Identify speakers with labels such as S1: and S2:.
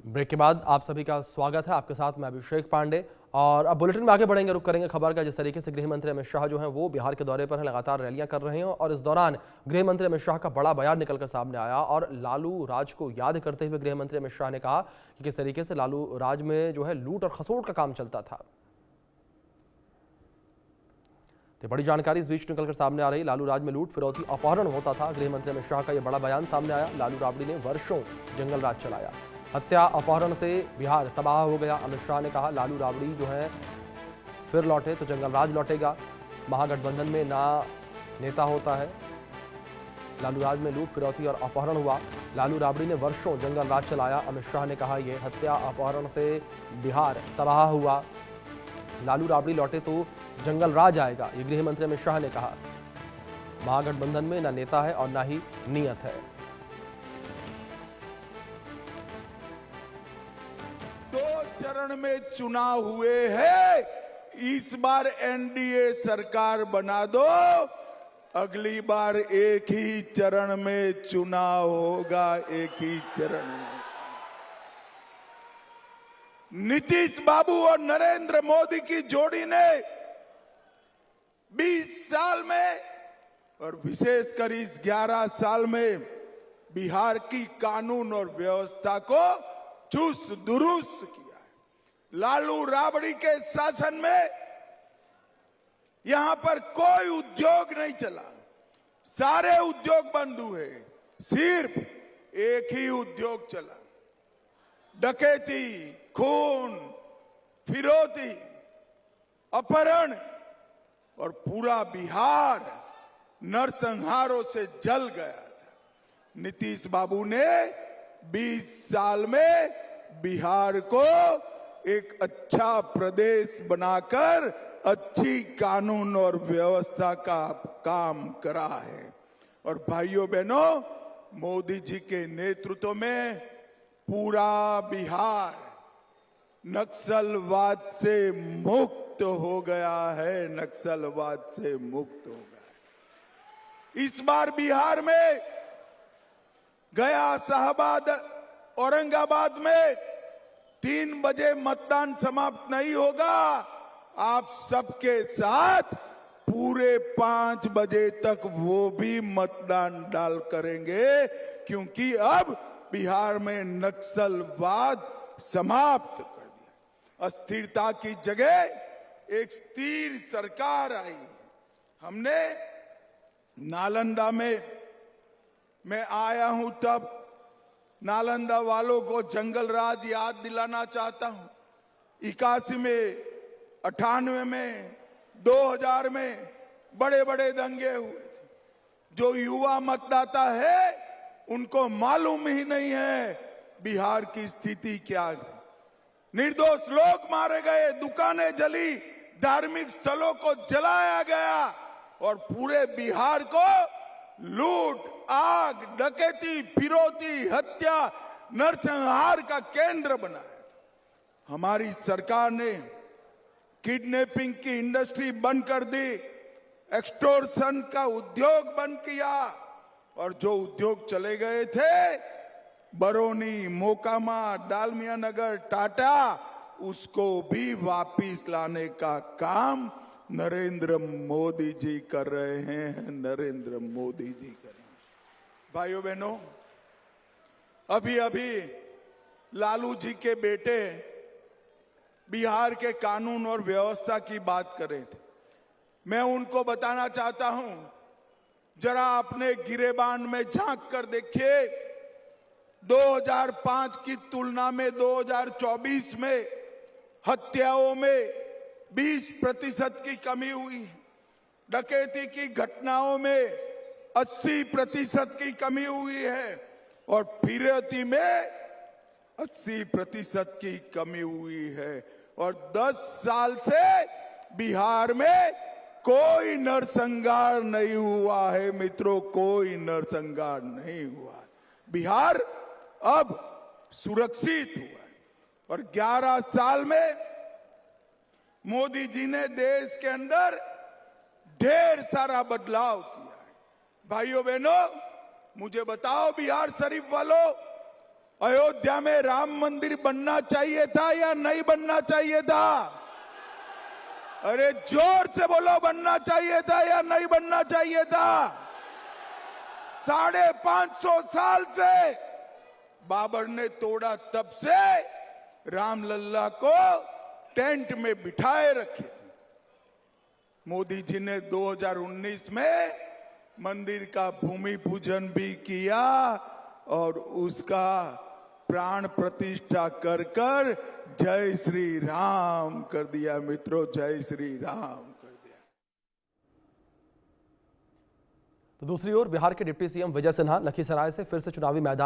S1: Break के बाद आप सभी का स्वागत है। आपके साथ मैं अभिषेक पांडे और अब बुलेटिन में आगे बढ़ेंगे। रुक करेंगे खबर का। जिस तरीके से गृह मंत्री अमित शाह जो हैं वो बिहार के दौरे पर हैं, लगातार रैलियां कर रहे हैं और इस दौरान गृह मंत्री अमित शाह का बड़ा बयान निकलकर सामने आया और लालू राज को याद करते हुए गृह मंत्री अमित शाह ने कहा कि किस तरीके से लालू राज में जो है लूट और खसोट का काम चलता था। तो बड़ी जानकारी इस बीच निकलकर सामने आ रही। लालू राज में लूट, फिरौती, अपहरण होता था। गृह मंत्री अमित शाह का यह बड़ा बयान सामने आया। लालू राबड़ी ने वर्षों जंगल राज चलाया, हत्या अपहरण से बिहार तबाह हो गया। अमित शाह ने कहा लालू राबड़ी जो है फिर लौटे तो जंगल राज लौटेगा। महागठबंधन में ना नेता होता है। लालू राज में लूट, फिरौती और अपहरण हुआ। लालू राबड़ी ने वर्षों जंगल राज चलाया। अमित शाह ने कहा यह हत्या अपहरण से बिहार तबाह हुआ। लालू राबड़ी लौटे तो जंगल राज आएगा, ये गृह मंत्री अमित शाह ने कहा। महागठबंधन में ना नेता है और ना ही नीयत है।
S2: दो चरण में चुनाव हुए हैं, इस बार एनडीए सरकार बना दो, अगली बार एक ही चरण में चुनाव होगा, एक ही चरण में। नीतीश बाबू और नरेंद्र मोदी की जोड़ी ने 20 साल में और विशेषकर इस 11 साल में बिहार की कानून और व्यवस्था को चुस्त दुरुस्त किया है। लालू राबड़ी के शासन में यहां पर कोई उद्योग नहीं चला, सारे उद्योग बंद हुए, सिर्फ एक ही उद्योग चला, डकैती, खून, फिरौती, अपहरण, और पूरा बिहार नरसंहारों से जल गया था। नीतीश बाबू ने 20 साल में बिहार को एक अच्छा प्रदेश बनाकर अच्छी कानून और व्यवस्था का काम करा है। और भाइयों बहनों, मोदी जी के नेतृत्व में पूरा बिहार नक्सलवाद से मुक्त हो गया है, नक्सलवाद से मुक्त हो गया है। इस बार बिहार में गया, शाहबाद, औरंगाबाद में 3 बजे मतदान समाप्त नहीं होगा। आप सबके साथ पूरे 5 बजे तक वो भी मतदान डाल करेंगे, क्योंकि अब बिहार में नक्सलवाद समाप्त कर दिया। अस्थिरता की जगह एक स्थिर सरकार आई। हमने नालंदा में मैं आया हूं, तब नालंदा वालों को जंगल राज याद दिलाना चाहता हूं। 81 में, 98 में, 2000 में बड़े बड़े दंगे हुए थे। जो युवा मतदाता है उनको मालूम ही नहीं है बिहार की स्थिति क्या है। निर्दोष लोग मारे गए, दुकानें जली, धार्मिक स्थलों को जलाया गया और पूरे बिहार को लूट, आग, डकैती, फिरौती, हत्या, नरसंहार का केंद्र बनाया। हमारी सरकार ने किडनैपिंग की इंडस्ट्री बंद कर दी, एक्सटॉर्शन का उद्योग बंद किया, और जो उद्योग चले गए थे बरौनी, मोकामा, डालमिया नगर, टाटा, उसको भी वापिस लाने का काम नरेंद्र मोदी जी कर रहे हैं, नरेंद्र मोदी जी कर रहे हैं। भाइयों बहनों, अभी अभी लालू जी के बेटे बिहार के कानून और व्यवस्था की बात कर रहे थे। मैं उनको बताना चाहता हूं, जरा अपने गिरेबान में झांक कर देखिए। 2005 की तुलना में 2024 में हत्याओं में 20% की कमी हुई है। डकैती की घटनाओं में 80% की कमी हुई है और फिरौती में 80% की कमी हुई है। और 10 साल से बिहार में कोई नरसंहार नहीं हुआ है मित्रों, कोई नरसंहार नहीं हुआ। बिहार अब सुरक्षित हुआ है और 11 साल में मोदी जी ने देश के अंदर ढेर सारा बदलाव किया है। भाइयों बहनों, मुझे बताओ बिहार शरीफ वालों, अयोध्या में राम मंदिर बनना चाहिए था या नहीं बनना चाहिए था? अरे जोर से बोलो, बनना चाहिए था या नहीं बनना चाहिए था? 550 साल से बाबर ने तोड़ा, तब से रामलल्ला को टेंट में बिठाए रखे थे। मोदी जी ने 2019 में मंदिर का भूमि पूजन भी किया और उसका प्राण प्रतिष्ठा कर कर जय श्री राम कर दिया। मित्रों, जय श्री राम कर दिया।
S1: तो दूसरी ओर बिहार के डिप्टी सीएम विजय सिन्हा लखीसराय से फिर से चुनावी मैदान